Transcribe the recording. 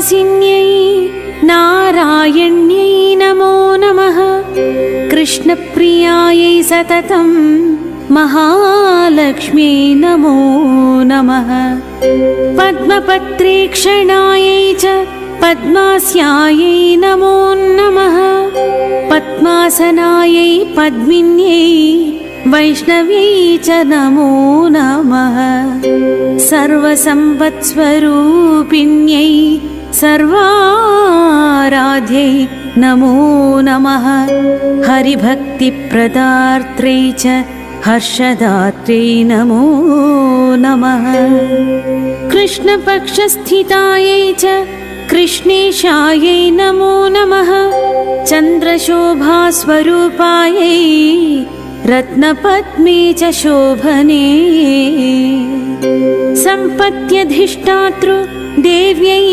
कृष्णवासिन्यै नारायण्यै नमो नमः। कृष्णप्रियायै सततं महालक्ष्म्यै नमो नमः। पद्मपत्रेक्षणायै च पद्मास्यायै नमो नमः। पद्मासनायै पद्मिन्यै वैष्णव्यै च नमो नमः। सर्वसम्पत्स्वरूपिण्यै सर्वाराध्यै नमो नमः। हरिभक्तिप्रदात्रै च हर्षदात्रै नमो नमः। कृष्णपक्षस्थितायै च कृष्णेशायै नमो नमः। चन्द्रशोभास्वरूपायै रत्नपद्मे च शोभने। सम्पत्यधिष्ठातृ देव्यै